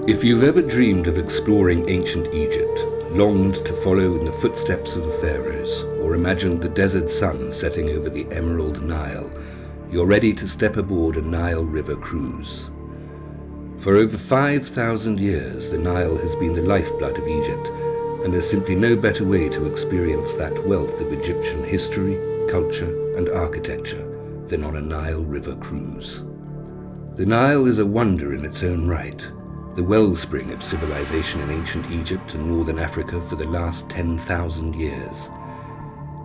If you've ever dreamed of exploring ancient Egypt, longed to follow in the footsteps of the pharaohs, or imagined the desert sun setting over the emerald Nile, you're ready to step aboard a Nile River cruise. For over 5,000 years, the Nile has been the lifeblood of Egypt, and there's simply no better way to experience that wealth of Egyptian history, culture, and architecture than on a Nile River cruise. The Nile is a wonder in its own right, the wellspring of civilization in ancient Egypt and northern Africa for the last 10,000 years.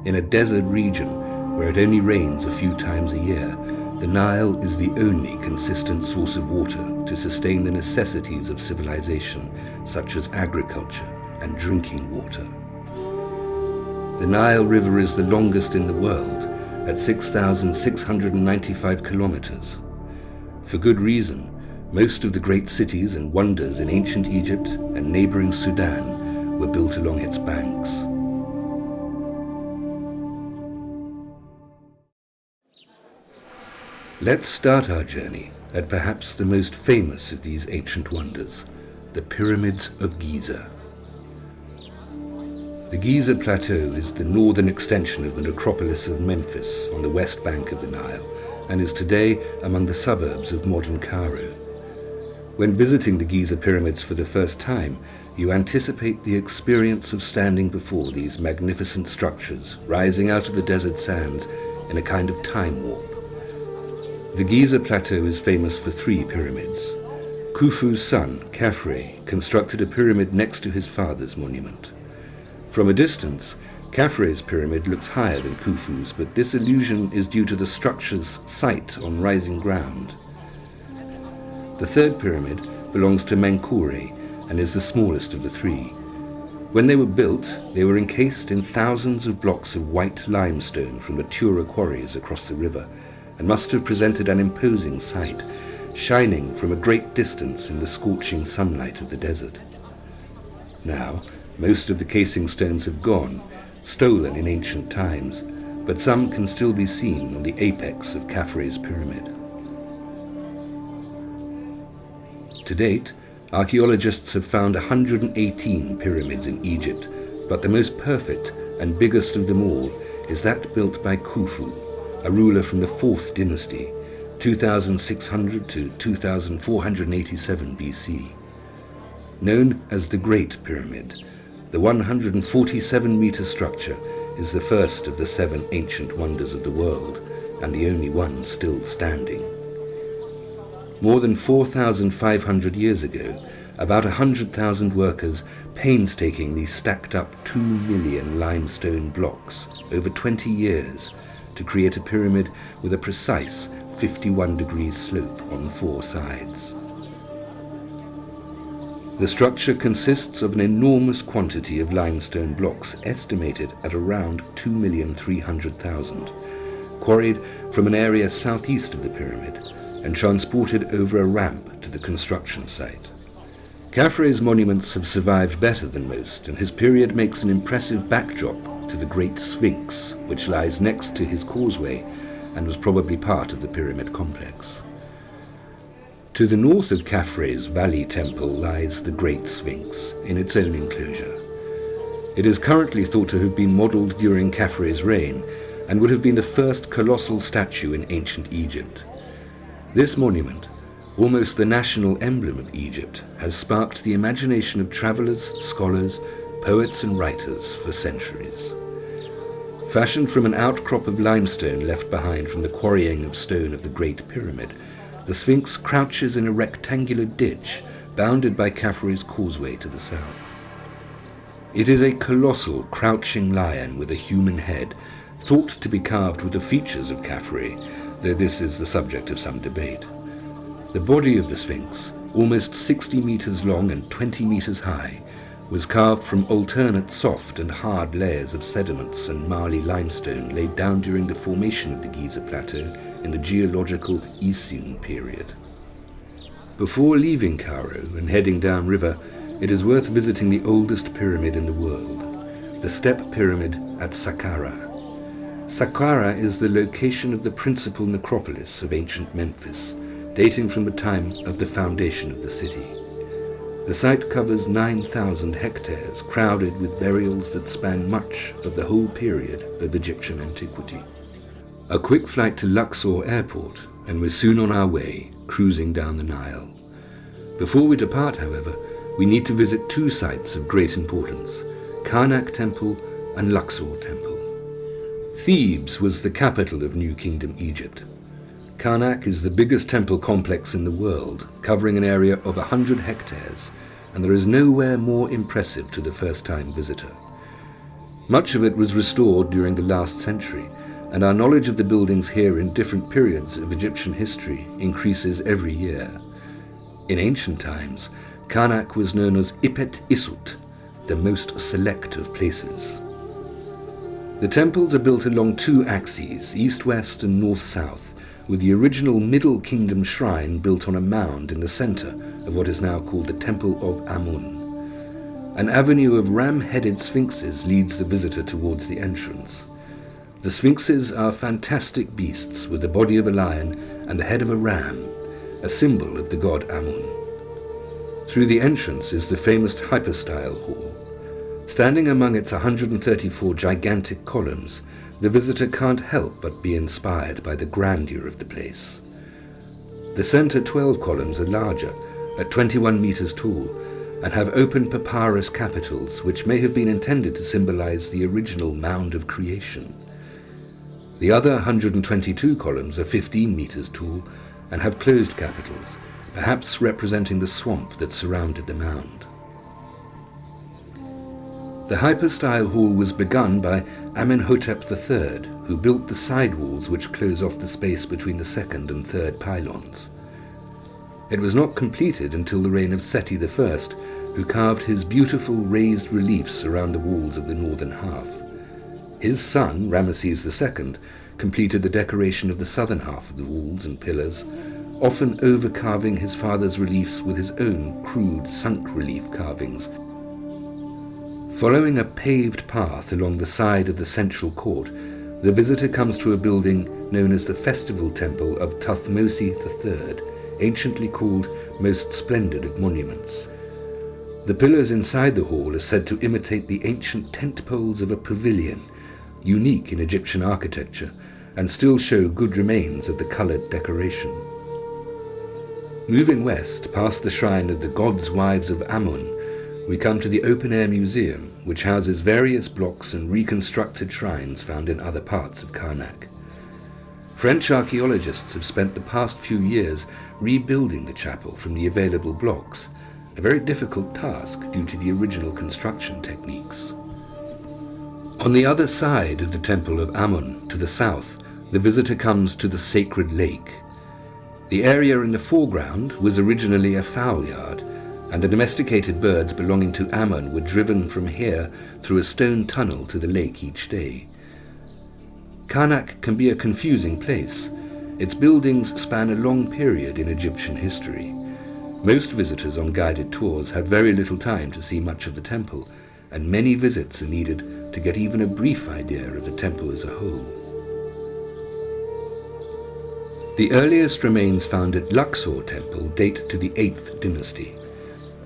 In a desert region where it only rains a few times a year, the Nile is the only consistent source of water to sustain the necessities of civilization, such as agriculture and drinking water. The Nile River is the longest in the world, at 6,695 kilometers. For good reason. Most of the great cities and wonders in ancient Egypt and neighboring Sudan were built along its banks. Let's start our journey at perhaps the most famous of these ancient wonders, the Pyramids of Giza. The Giza Plateau is the northern extension of the necropolis of Memphis on the west bank of the Nile and is today among the suburbs of modern Cairo. When visiting the Giza pyramids for the first time, you anticipate the experience of standing before these magnificent structures rising out of the desert sands in a kind of time warp. The Giza Plateau is famous for 3 pyramids. Khufu's son, Khafre, constructed a pyramid next to his father's monument. From a distance, Khafre's pyramid looks higher than Khufu's, but this illusion is due to the structure's site on rising ground. The 3rd pyramid belongs to Menkaure and is the smallest of the 3. When they were built, they were encased in thousands of blocks of white limestone from the Tura quarries across the river, and must have presented an imposing sight, shining from a great distance in the scorching sunlight of the desert. Now, most of the casing stones have gone, stolen in ancient times, but some can still be seen on the apex of Khafre's pyramid. To date, archaeologists have found 118 pyramids in Egypt, but the most perfect and biggest of them all is that built by Khufu, a ruler from the 4th dynasty, 2600 to 2487 BC. Known as the Great Pyramid, the 147-meter structure is the first of the 7 ancient wonders of the world, and the only one still standing. More than 4,500 years ago, about 100,000 workers painstakingly stacked up 2 million limestone blocks over 20 years to create a pyramid with a precise 51 degrees slope on 4 sides. The structure consists of an enormous quantity of limestone blocks estimated at around 2,300,000, quarried from an area southeast of the pyramid and transported over a ramp to the construction site. Khafre's monuments have survived better than most, and his period makes an impressive backdrop to the Great Sphinx, which lies next to his causeway and was probably part of the pyramid complex. To the north of Khafre's Valley Temple lies the Great Sphinx in its own enclosure. It is currently thought to have been modelled during Khafre's reign and would have been the first colossal statue in ancient Egypt. This monument, almost the national emblem of Egypt, has sparked the imagination of travelers, scholars, poets and writers for centuries. Fashioned from an outcrop of limestone left behind from the quarrying of stone of the Great Pyramid, the Sphinx crouches in a rectangular ditch bounded by Khafre's causeway to the south. It is a colossal crouching lion with a human head, thought to be carved with the features of Khafre, though this is the subject of some debate. The body of the Sphinx, almost 60 meters long and 20 meters high, was carved from alternate soft and hard layers of sediments and marly limestone laid down during the formation of the Giza Plateau in the geological Eocene period. Before leaving Cairo and heading downriver, it is worth visiting the oldest pyramid in the world, the Step Pyramid at Saqqara. Saqqara is the location of the principal necropolis of ancient Memphis, dating from the time of the foundation of the city. The site covers 9,000 hectares, crowded with burials that span much of the whole period of Egyptian antiquity. A quick flight to Luxor Airport, and we're soon on our way, cruising down the Nile. Before we depart, however, we need to visit two sites of great importance, Karnak Temple and Luxor Temple. Thebes was the capital of New Kingdom Egypt. Karnak is the biggest temple complex in the world, covering an area of 100 hectares, and there is nowhere more impressive to the first-time visitor. Much of it was restored during the last century, and our knowledge of the buildings here in different periods of Egyptian history increases every year. In ancient times, Karnak was known as Ipet Isut, the most select of places. The temples are built along two axes, east-west and north-south, with the original Middle Kingdom shrine built on a mound in the center of what is now called the Temple of Amun. An avenue of ram-headed sphinxes leads the visitor towards the entrance. The sphinxes are fantastic beasts with the body of a lion and the head of a ram, a symbol of the god Amun. Through the entrance is the famous hypostyle hall. Standing among its 134 gigantic columns, the visitor can't help but be inspired by the grandeur of the place. The center 12 columns are larger, at 21 meters tall, and have open papyrus capitals which may have been intended to symbolize the original mound of creation. The other 122 columns are 15 meters tall and have closed capitals, perhaps representing the swamp that surrounded the mound. The hypostyle hall was begun by Amenhotep III, who built the side walls which close off the space between the second and third pylons. It was not completed until the reign of Seti I, who carved his beautiful raised reliefs around the walls of the northern half. His son, Ramesses II, completed the decoration of the southern half of the walls and pillars, often overcarving his father's reliefs with his own crude sunk relief carvings. Following a paved path along the side of the central court, the visitor comes to a building known as the Festival Temple of Thutmose III, anciently called Most Splendid of Monuments. The pillars inside the hall are said to imitate the ancient tent poles of a pavilion, unique in Egyptian architecture, and still show good remains of the colored decoration. Moving west, past the shrine of the gods' wives of Amun, we come to the open-air museum, which houses various blocks and reconstructed shrines found in other parts of Karnak. French archaeologists have spent the past few years rebuilding the chapel from the available blocks, a very difficult task due to the original construction techniques. On the other side of the Temple of Amun, to the south, the visitor comes to the Sacred Lake. The area in the foreground was originally a fowl yard, and the domesticated birds belonging to Amun were driven from here through a stone tunnel to the lake each day. Karnak can be a confusing place. Its buildings span a long period in Egyptian history. Most visitors on guided tours have very little time to see much of the temple, and many visits are needed to get even a brief idea of the temple as a whole. The earliest remains found at Luxor Temple date to the 8th dynasty.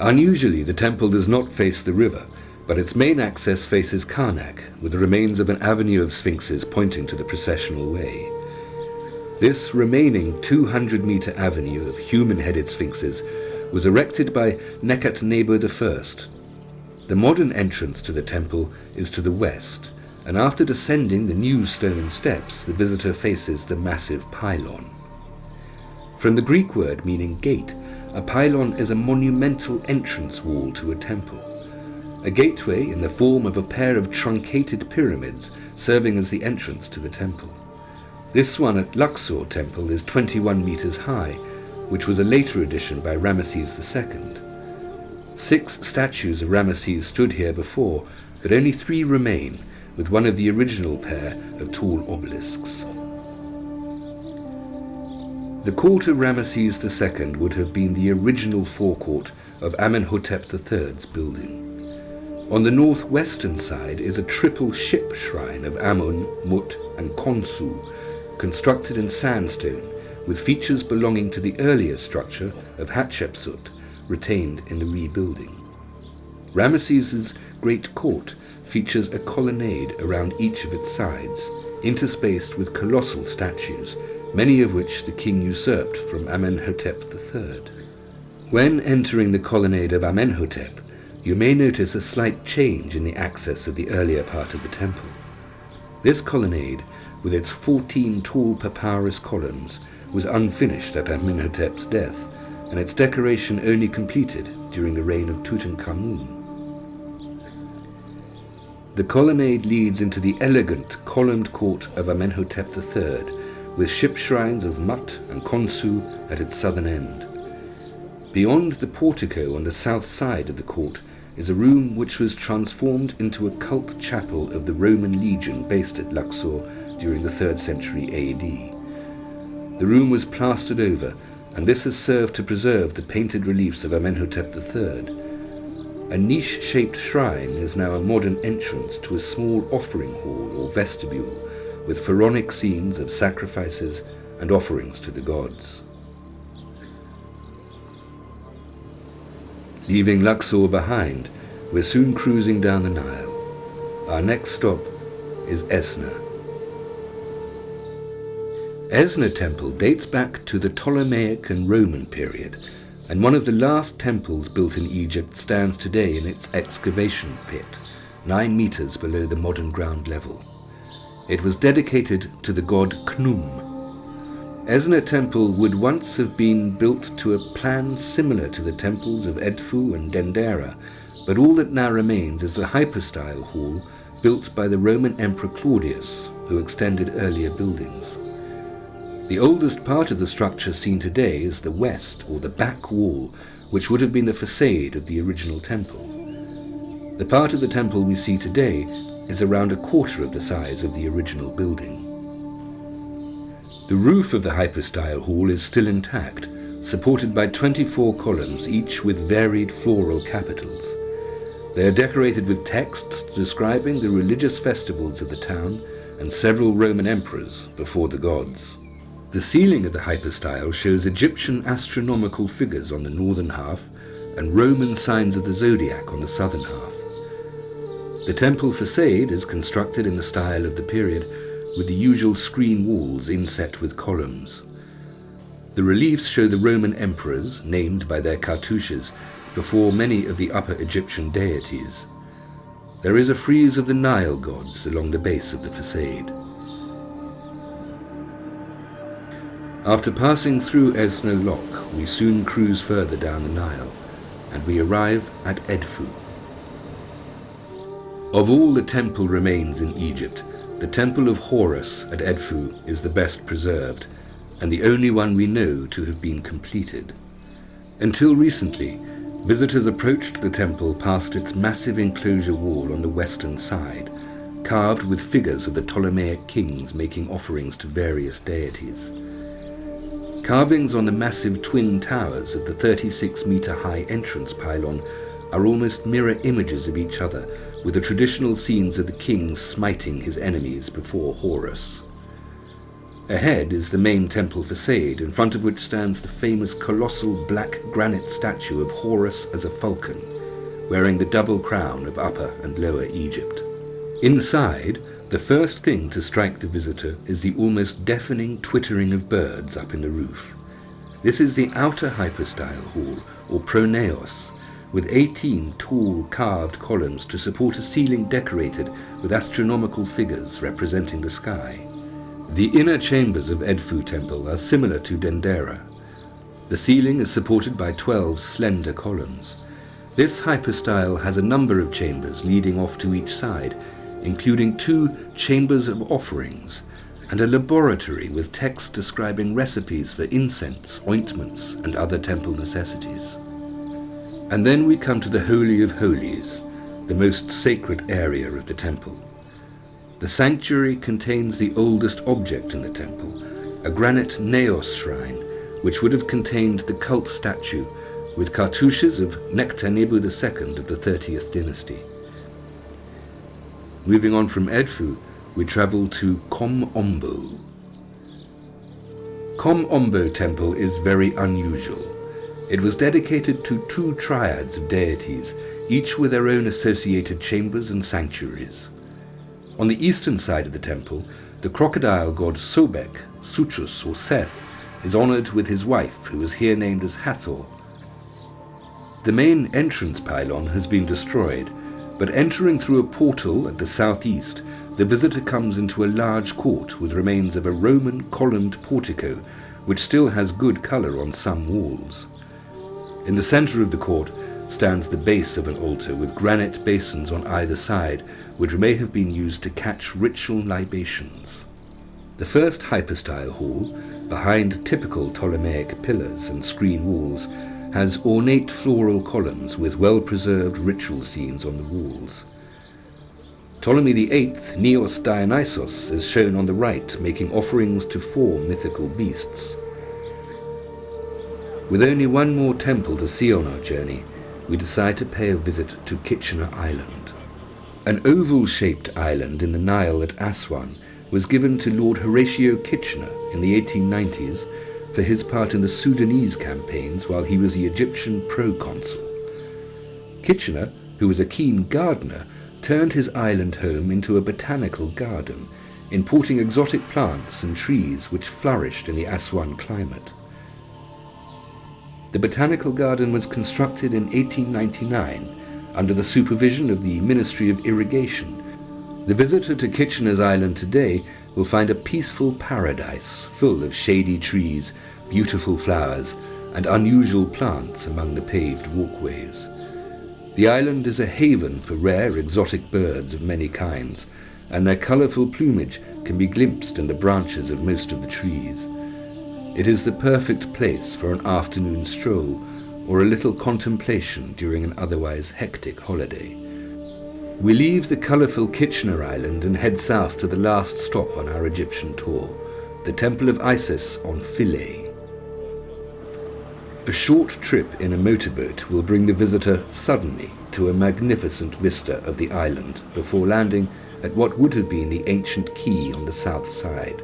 Unusually, the temple does not face the river, but its main access faces Karnak, with the remains of an avenue of sphinxes pointing to the processional way. This remaining 200-meter avenue of human-headed sphinxes was erected by Nekhutnebu I. The modern entrance to the temple is to the west, and after descending the new stone steps, the visitor faces the massive pylon. From the Greek word meaning gate, a pylon is a monumental entrance wall to a temple. A gateway in the form of a pair of truncated pyramids serving as the entrance to the temple. This one at Luxor Temple is 21 meters high, which was a later addition by Ramesses II. 6 statues of Ramesses stood here before, but only 3 remain, with one of the original pair of tall obelisks. The court of Ramesses II would have been the original forecourt of Amenhotep III's building. On the northwestern side is a triple ship shrine of Amun, Mut, and Khonsu, constructed in sandstone, with features belonging to the earlier structure of Hatshepsut, retained in the rebuilding. Ramesses' great court features a colonnade around each of its sides, interspaced with colossal statues, many of which the king usurped from Amenhotep III. When entering the colonnade of Amenhotep, you may notice a slight change in the access of the earlier part of the temple. This colonnade, with its 14 tall papyrus columns, was unfinished at Amenhotep's death, and its decoration only completed during the reign of Tutankhamun. The colonnade leads into the elegant columned court of Amenhotep III, with ship shrines of Mut and Khonsu at its southern end. Beyond the portico on the south side of the court is a room which was transformed into a cult chapel of the Roman legion based at Luxor during the 3rd century AD. The room was plastered over, and this has served to preserve the painted reliefs of Amenhotep III. A niche-shaped shrine is now a modern entrance to a small offering hall or vestibule with pharaonic scenes of sacrifices and offerings to the gods. Leaving Luxor behind, we're soon cruising down the Nile. Our next stop is Esna. Esna Temple dates back to the Ptolemaic and Roman period, and one of the last temples built in Egypt stands today in its excavation pit, 9 meters below the modern ground level. It was dedicated to the god Khnum. Esna Temple would once have been built to a plan similar to the temples of Edfu and Dendera, but all that now remains is the hypostyle hall built by the Roman Emperor Claudius, who extended earlier buildings. The oldest part of the structure seen today is the west, or the back wall, which would have been the facade of the original temple. The part of the temple we see today is around a quarter of the size of the original building. The roof of the hypostyle hall is still intact, supported by 24 columns, each with varied floral capitals. They are decorated with texts describing the religious festivals of the town and several Roman emperors before the gods. The ceiling of the hypostyle shows Egyptian astronomical figures on the northern half and Roman signs of the zodiac on the southern half. The temple facade is constructed in the style of the period, with the usual screen walls inset with columns. The reliefs show the Roman emperors, named by their cartouches, before many of the Upper Egyptian deities. There is a frieze of the Nile gods along the base of the facade. After passing through Esna Lock, we soon cruise further down the Nile, and we arrive at Edfu. Of all the temple remains in Egypt, the Temple of Horus at Edfu is the best preserved, and the only one we know to have been completed. Until recently, visitors approached the temple past its massive enclosure wall on the western side, carved with figures of the Ptolemaic kings making offerings to various deities. Carvings on the massive twin towers of the 36-meter-high entrance pylon are almost mirror images of each other, with the traditional scenes of the king smiting his enemies before Horus. Ahead is the main temple facade, in front of which stands the famous colossal black granite statue of Horus as a falcon, wearing the double crown of Upper and Lower Egypt. Inside, the first thing to strike the visitor is the almost deafening twittering of birds up in the roof. This is the outer hypostyle hall, or pronaos, with 18 tall carved columns to support a ceiling decorated with astronomical figures representing the sky. The inner chambers of Edfu Temple are similar to Dendera. The ceiling is supported by 12 slender columns. This hypostyle has a number of chambers leading off to each side, including 2 chambers of offerings and a laboratory with text describing recipes for incense, ointments, and other temple necessities. And then we come to the Holy of Holies, the most sacred area of the temple. The sanctuary contains the oldest object in the temple, a granite naos shrine, which would have contained the cult statue with cartouches of Nectanebo II of the 30th dynasty. Moving on from Edfu, we travel to Kom Ombo. Kom Ombo Temple is very unusual. It was dedicated to two triads of deities, each with their own associated chambers and sanctuaries. On the eastern side of the temple, the crocodile god Sobek, Suchus or Seth, is honored with his wife, who is here named as Hathor. The main entrance pylon has been destroyed, but entering through a portal at the southeast, the visitor comes into a large court with remains of a Roman columned portico, which still has good colour on some walls. In the centre of the court stands the base of an altar with granite basins on either side, which may have been used to catch ritual libations. The first hypostyle hall, behind typical Ptolemaic pillars and screen walls, has ornate floral columns with well-preserved ritual scenes on the walls. Ptolemy VIII, Neos Dionysos, is shown on the right, making offerings to 4 mythical beasts. With only one more temple to see on our journey, we decide to pay a visit to Kitchener Island. An oval-shaped island in the Nile at Aswan was given to Lord Horatio Kitchener in the 1890s for his part in the Sudanese campaigns while he was the Egyptian proconsul. Kitchener, who was a keen gardener, turned his island home into a botanical garden, importing exotic plants and trees which flourished in the Aswan climate. The botanical garden was constructed in 1899 under the supervision of the Ministry of Irrigation. The visitor to Kitchener's Island today will find a peaceful paradise full of shady trees, beautiful flowers, and unusual plants among the paved walkways. The island is a haven for rare exotic birds of many kinds, and their colourful plumage can be glimpsed in the branches of most of the trees. It is the perfect place for an afternoon stroll or a little contemplation during an otherwise hectic holiday. We leave the colourful Kitchener Island and head south to the last stop on our Egyptian tour, the Temple of Isis on Philae. A short trip in a motorboat will bring the visitor suddenly to a magnificent vista of the island before landing at what would have been the ancient quay on the south side.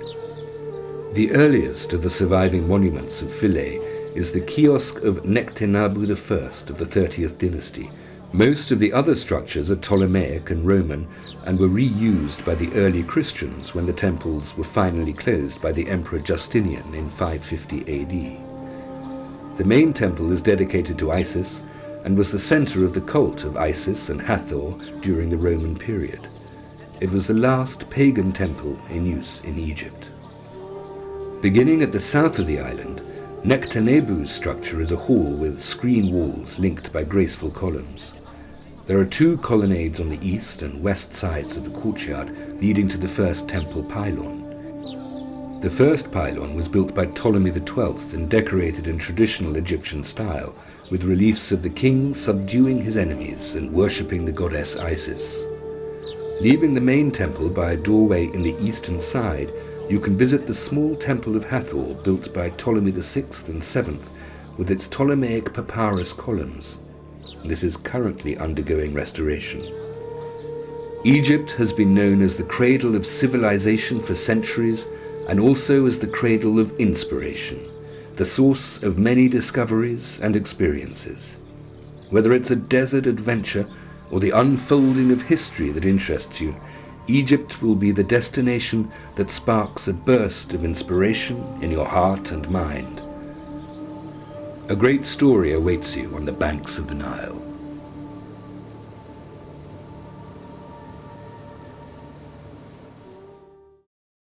The earliest of the surviving monuments of Philae is the kiosk of Nechtenabu I of the 30th dynasty. Most of the other structures are Ptolemaic and Roman and were reused by the early Christians when the temples were finally closed by the Emperor Justinian in 550 AD. The main temple is dedicated to Isis and was the center of the cult of Isis and Hathor during the Roman period. It was the last pagan temple in use in Egypt. Beginning at the south of the island, Nechtenabu's structure is a hall with screen walls linked by graceful columns. There are 2 colonnades on the east and west sides of the courtyard leading to the first temple pylon. The first pylon was built by Ptolemy XII and decorated in traditional Egyptian style, with reliefs of the king subduing his enemies and worshipping the goddess Isis. Leaving the main temple by a doorway in the eastern side, you can visit the small temple of Hathor built by Ptolemy VI and VII with its Ptolemaic papyrus columns. This is currently undergoing restoration. Egypt has been known as the cradle of civilization for centuries and also as the cradle of inspiration, the source of many discoveries and experiences. Whether it's a desert adventure or the unfolding of history that interests you, Egypt will be the destination that sparks a burst of inspiration in your heart and mind. A great story awaits you on the banks of the Nile.